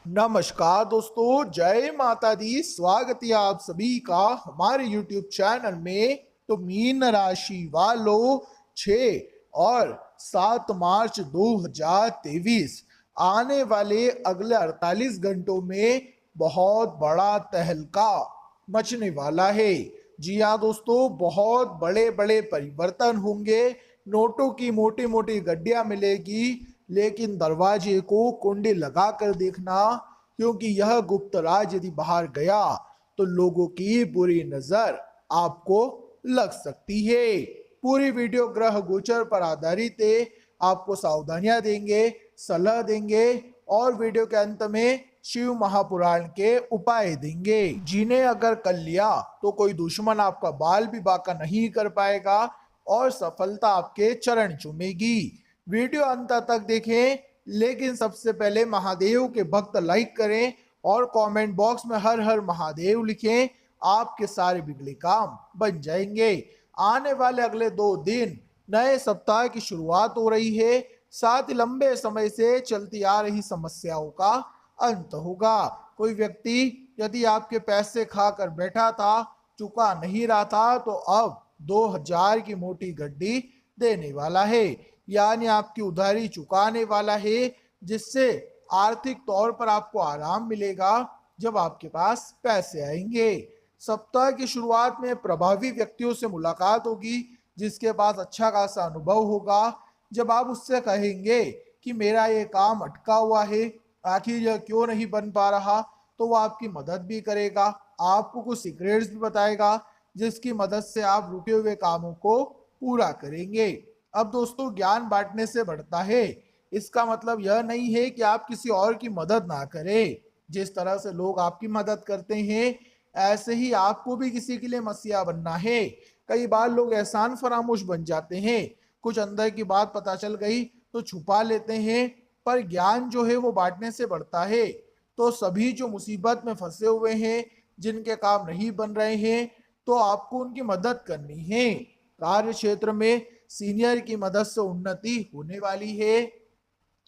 नमस्कार दोस्तों, जय माता दी। स्वागत है आप सभी का हमारे YouTube चैनल में। तो मीन राशि वालों, 6 और 7 मार्च 2023 आने वाले अगले 48 घंटों में बहुत बड़ा तहलका मचने वाला है। जी हाँ दोस्तों, बहुत बड़े बड़े परिवर्तन होंगे। नोटों की मोटी मोटी गड्डियां मिलेगी, लेकिन दरवाजे को कुंडी लगा कर देखना, क्योंकि यह गुप्त राज यदि बाहर गया तो लोगों की बुरी नजर आपको लग सकती है। पूरी वीडियो ग्रह गोचर पर आधारित है। आपको सावधानियां देंगे, सलाह देंगे और वीडियो के अंत में शिव महापुराण के उपाय देंगे, जिन्हें अगर कर लिया तो कोई दुश्मन आपका बाल भी बांका नहीं कर पाएगा और सफलता आपके चरण चूमेगी। वीडियो अंत तक देखें, लेकिन सबसे पहले महादेव के भक्त लाइक करें और कमेंट बॉक्स में हर हर महादेव लिखें। आपके सारे बिगड़े काम बन जाएंगे। आने वाले अगले 2 दिन नए सप्ताह की शुरुआत हो रही है। साथ ही लंबे समय से चलती आ रही समस्याओं का अंत होगा। कोई व्यक्ति यदि आपके पैसे खाकर बैठा था, चुका नहीं रहा था, तो अब 2000 की मोटी गड्डी देने वाला है, यानी आपकी उधारी चुकाने वाला है, जिससे आर्थिक तौर पर आपको आराम मिलेगा जब आपके पास पैसे आएंगे। सप्ताह की शुरुआत में प्रभावी व्यक्तियों से मुलाकात होगी, जिसके पास अच्छा खासा अनुभव होगा। जब आप उससे कहेंगे कि मेरा ये काम अटका हुआ है, आखिर यह क्यों नहीं बन पा रहा, तो वो आपकी मदद भी करेगा, आपको कुछ सीक्रेट्स भी बताएगा, जिसकी मदद से आप रुके हुए कामों को पूरा करेंगे। अब दोस्तों, ज्ञान बांटने से बढ़ता है। इसका मतलब यह नहीं है कि आप किसी और की मदद ना करें। जिस तरह से लोग आपकी मदद करते हैं, ऐसे ही आपको भी किसी के लिए मसीहा बनना है। कई बार लोग एहसान फरामोश बन जाते हैं, कुछ अंदर की बात पता चल गई तो छुपा लेते हैं, पर ज्ञान जो है वो बांटने से बढ़ता है। तो सभी जो मुसीबत में फंसे हुए हैं, जिनके काम नहीं बन रहे हैं, तो आपको उनकी मदद करनी है। कार्य क्षेत्र में सीनियर की मदद से उन्नति होने वाली है।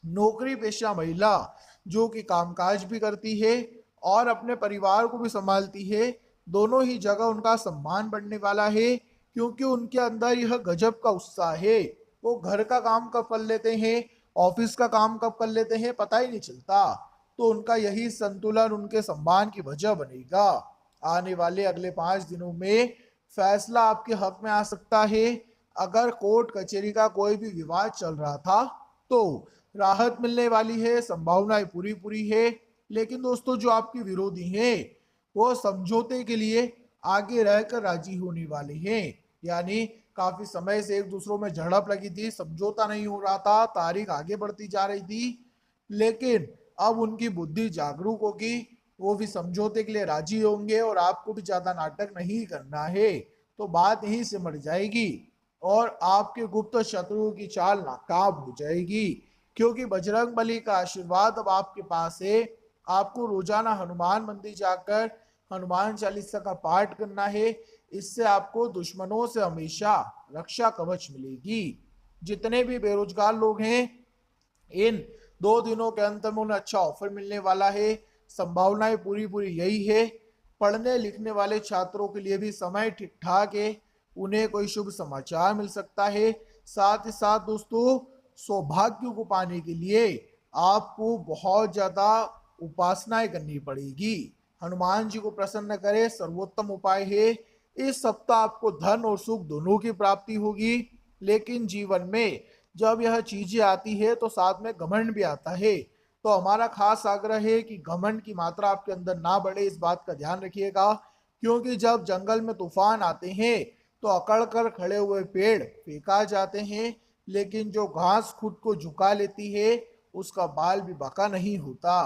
नौकरी पेशा महिला जो कि कामकाज भी करती है और अपने परिवार को भी संभालती है, दोनों ही जगह उनका सम्मान बढ़ने वाला है, क्योंकि उनके अंदर यह गजब का उत्साह है। वो घर का काम कब कर लेते हैं, ऑफिस का काम कब कर लेते हैं, पता ही नहीं चलता। तो उनका यही संतुलन उनके सम्मान की वजह बनेगा। आने वाले अगले 5 दिनों में फैसला आपके हक में आ सकता है। अगर कोर्ट कचहरी का कोई भी विवाद चल रहा था, तो राहत मिलने वाली है, संभावनाएं पूरी पूरी है। लेकिन दोस्तों, जो आपके विरोधी हैं, वो समझौते के लिए आगे रहकर राजी होने वाले हैं। यानी काफी समय से एक दूसरों में झड़प लगी थी, समझौता नहीं हो रहा था, तारीख आगे बढ़ती जा रही थी, लेकिन अब उनकी बुद्धि जागरूक होगी। वो भी समझौते के लिए राजी होंगे और आपको भी ज्यादा नाटक नहीं करना है। तो बात यहीं से मर जाएगी और आपके गुप्त शत्रुओं की चाल नाकाम हो जाएगी, क्योंकि बजरंग बली का आशीर्वाद अब आपके पास है। आपको रोजाना हनुमान मंदिर जाकर हनुमान चालीसा का पाठ करना है। इससे आपको दुश्मनों से हमेशा रक्षा कवच मिलेगी। जितने भी बेरोजगार लोग हैं, इन 2 दिनों के अंत में उन्हें अच्छा ऑफर मिलने वाला है। संभावनाएं पूरी पूरी यही है। पढ़ने लिखने वाले छात्रों के लिए भी समय ठीक ठाक है, उन्हें कोई शुभ समाचार मिल सकता है। साथ ही साथ दोस्तों, सौभाग्य को पाने के लिए आपको बहुत ज्यादा उपासनाएं करनी पड़ेगी। हनुमान जी को प्रसन्न करे, सर्वोत्तम उपाय है। इस सप्ताह आपको धन और सुख दोनों की प्राप्ति होगी, लेकिन जीवन में जब यह चीजें आती है तो साथ में घमंड भी आता है। तो हमारा खास आग्रह है कि घमंड की मात्रा आपके अंदर ना बढ़े, इस बात का ध्यान रखिएगा। क्योंकि जब जंगल में तूफान आते हैं तो अकड़ कर खड़े हुए पेड़ फेंका जाते हैं, लेकिन जो घास खुद को झुका लेती है, उसका बाल भी बांका नहीं होता।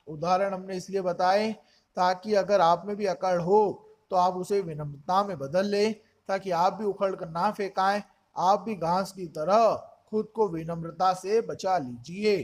उदाहरण हमने इसलिए बताए ताकि अगर आप में भी अकड़ हो तो आप उसे विनम्रता में बदल लें, ताकि आप भी उखड़ कर ना फेंकाएं। आप भी घास की तरह खुद को विनम्रता से बचा लीजिए।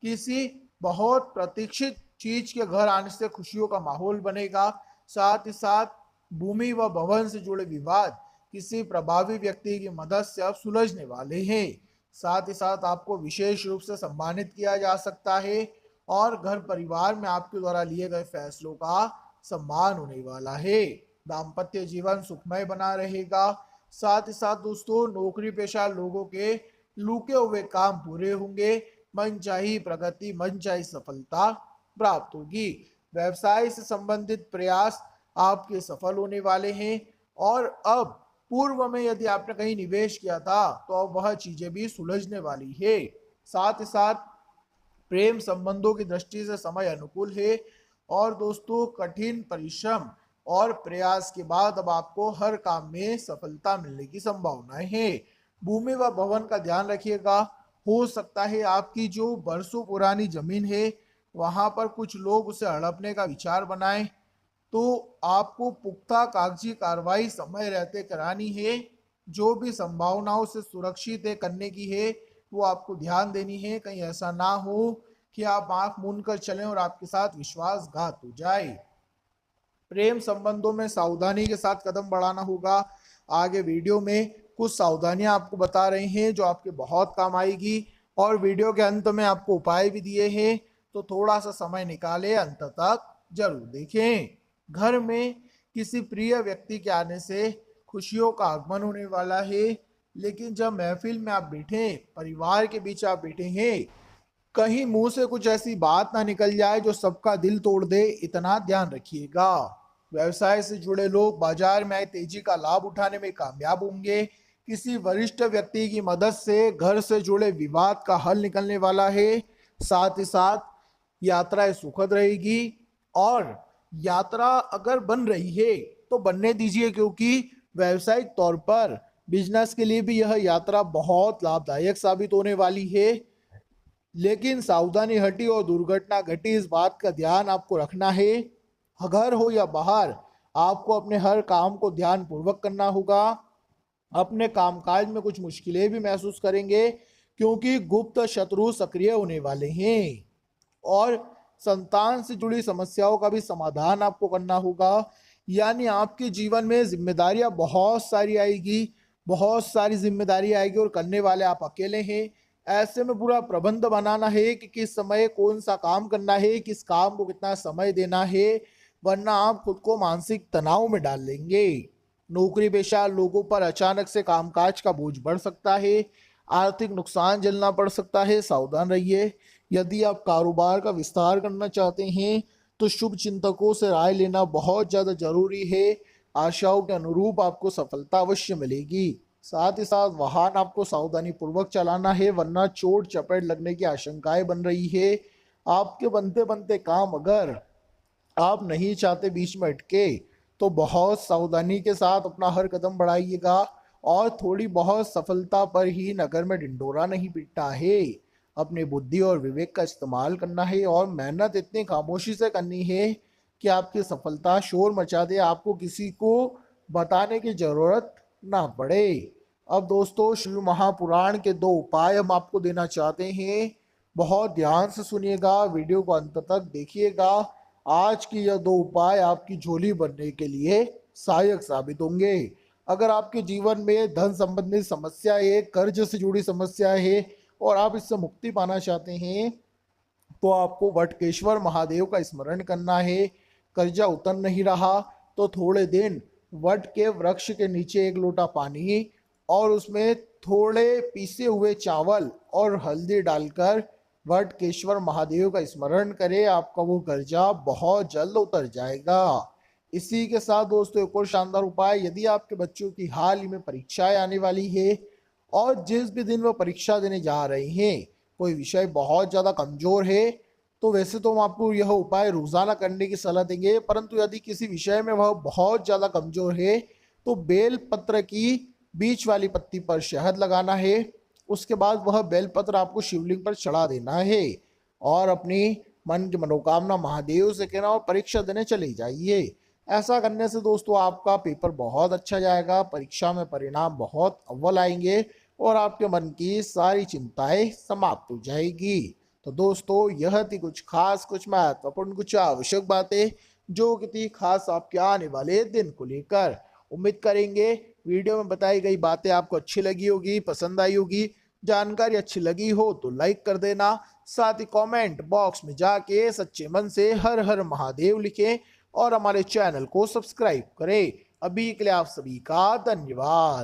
किसी बहुत प्रतीक्षित चीज के घर आने से खुशियों का माहौल बनेगा। साथ ही साथ भूमि व भवन से जुड़े विवाद किसी प्रभावी व्यक्ति की मदद से अब सुलझने वाले हैं। साथ ही साथ आपको विशेष रूप से सम्मानित किया जा सकता है और घर परिवार में आपके द्वारा लिए गए फैसलों का सम्मान होने वाला है। दाम्पत्य जीवन सुखमय बना रहेगा। साथ ही साथ दोस्तों नौकरी पेशा लोगों के लूके हुए काम पूरे होंगे। मनचाही प्रगति, मनचाही सफलता प्राप्त होगी। व्यवसाय से संबंधित प्रयास आपके सफल होने वाले हैं। और अब पूर्व में यदि आपने कहीं निवेश किया था तो अब वह चीजें भी सुलझने वाली है। साथ ही साथ प्रेम संबंधों की दृष्टि से समय अनुकूल है। और दोस्तों कठिन परिश्रम और प्रयास के बाद अब आपको हर काम में सफलता मिलने की संभावनाएं है। भूमि व भवन का ध्यान रखिएगा। हो सकता है आपकी जो बरसों पुरानी जमीन है वहां पर कुछ लोग उसे हड़पने का विचार बनाएं, तो आपको पुख्ता कागजी कार्रवाई समय रहते करानी है। जो भी संभावनाओं से सुरक्षित है करने की है वो आपको ध्यान देनी है। कहीं ऐसा ना हो कि आप आंख मूंद कर चलें और आपके साथ विश्वासघात हो जाए। प्रेम संबंधों में सावधानी के साथ कदम बढ़ाना होगा। आगे वीडियो में कुछ सावधानियां आपको बता रहे हैं जो आपके बहुत काम आएगी। और वीडियो के अंत में आपको उपाय भी दिए हैं, तो थोड़ा सा समय निकाले अंत तक जरूर देखें। घर में किसी प्रिय व्यक्ति के आने से खुशियों का आगमन होने वाला है। लेकिन जब महफिल में आप बैठे, परिवार के बीच आप बैठे हैं, कहीं मुंह से कुछ ऐसी बात ना निकल जाए जो सबका दिल तोड़ दे, इतना ध्यान रखिएगा। व्यवसाय से जुड़े लोग बाजार में आए तेजी का लाभ उठाने में कामयाब होंगे। किसी वरिष्ठ व्यक्ति की मदद से घर से जुड़े विवाद का हल निकलने वाला है। साथ ही साथ यात्राएं सुखद रहेगी। और यात्रा अगर बन रही है तो बनने दीजिए, क्योंकि व्यावसायिक तौर पर बिजनेस के लिए भी यह यात्रा बहुत लाभदायक साबित होने वाली है। लेकिन सावधानी हटी और दुर्घटना घटी, इस बात का ध्यान आपको रखना है। घर हो या बाहर, आपको अपने हर काम को ध्यान पूर्वक करना होगा। अपने कामकाज में कुछ मुश्किलें भी महसूस करेंगे, क्योंकि गुप्त शत्रु सक्रिय होने वाले हैं। और संतान से जुड़ी समस्याओं का भी समाधान आपको करना होगा। यानी आपके जीवन में जिम्मेदारियां बहुत सारी आएगी, बहुत सारी जिम्मेदारी आएगी और करने वाले आप अकेले हैं। ऐसे में पूरा प्रबंध बनाना है कि किस समय कौन सा काम करना है, किस काम को कितना समय देना है, वरना आप खुद को मानसिक तनाव में डाल लेंगे। नौकरी पेशा लोगों पर अचानक से कामकाज का बोझ बढ़ सकता है। आर्थिक नुकसान झेलना पड़ सकता है, सावधान रहिए। यदि आप कारोबार का विस्तार करना चाहते हैं तो शुभ चिंतकों से राय लेना बहुत ज़्यादा जरूरी है। आशाओं के अनुरूप आपको सफलता अवश्य मिलेगी। साथ ही साथ वाहन आपको सावधानी पूर्वक चलाना है, वरना चोट चपेट लगने की आशंकाएं बन रही है। आपके बनते बनते काम अगर आप नहीं चाहते बीच में अटके, तो बहुत सावधानी के साथ अपना हर कदम बढ़ाइएगा। और थोड़ी बहुत सफलता पर ही नगर में ढिंढोरा नहीं पीटना है। अपनी बुद्धि और विवेक का इस्तेमाल करना है और मेहनत इतनी खामोशी से करनी है कि आपकी सफलता शोर मचा दे, आपको किसी को बताने की जरूरत ना पड़े। अब दोस्तों शिव महापुराण के 2 उपाय हम आपको देना चाहते हैं। बहुत ध्यान से सुनिएगा, वीडियो को अंत तक देखिएगा। आज की यह 2 उपाय आपकी झोली भरने के लिए सहायक साबित होंगे। अगर आपके जीवन में धन संबंधी समस्या है, कर्ज से जुड़ी समस्या है और आप इससे मुक्ति पाना चाहते हैं, तो आपको वटकेश्वर महादेव का स्मरण करना है। कर्जा उतर नहीं रहा तो थोड़े दिन वट के वृक्ष के नीचे 1 लोटा पानी और उसमें थोड़े पीसे हुए चावल और हल्दी डालकर वटकेश्वर महादेव का स्मरण करें। आपका वो कर्जा बहुत जल्द उतर जाएगा। इसी के साथ दोस्तों एक और शानदार उपाय, यदि आपके बच्चों की हाल ही में परीक्षाएं आने वाली है और जिस भी दिन वो परीक्षा देने जा रहे हैं कोई विषय बहुत ज़्यादा कमजोर है, तो वैसे तो हम आपको यह उपाय रोजाना करने की सलाह देंगे, परंतु यदि किसी विषय में वह बहुत ज़्यादा कमजोर है तो बेल पत्र की बीच वाली पत्ती पर शहद लगाना है। उसके बाद वह बेलपत्र आपको शिवलिंग पर चढ़ा देना है और अपनी मन की मनोकामना महादेव से कहना और परीक्षा देने चले जाइए। ऐसा करने से दोस्तों आपका पेपर बहुत अच्छा जाएगा, परीक्षा में परिणाम बहुत अव्वल आएंगे और आपके मन की सारी चिंताएं समाप्त हो जाएगी। तो दोस्तों यह थी कुछ खास, कुछ महत्वपूर्ण, कुछ आवश्यक बातें जो कि थी खास आपके आने वाले दिन को लेकर। उम्मीद करेंगे वीडियो में बताई गई बातें आपको अच्छी लगी होगी, पसंद आई होगी। जानकारी अच्छी लगी हो तो लाइक कर देना, साथ ही कमेंट बॉक्स में जाके सच्चे मन से हर हर महादेव लिखें और हमारे चैनल को सब्सक्राइब करें। अभी के लिए आप सभी का धन्यवाद।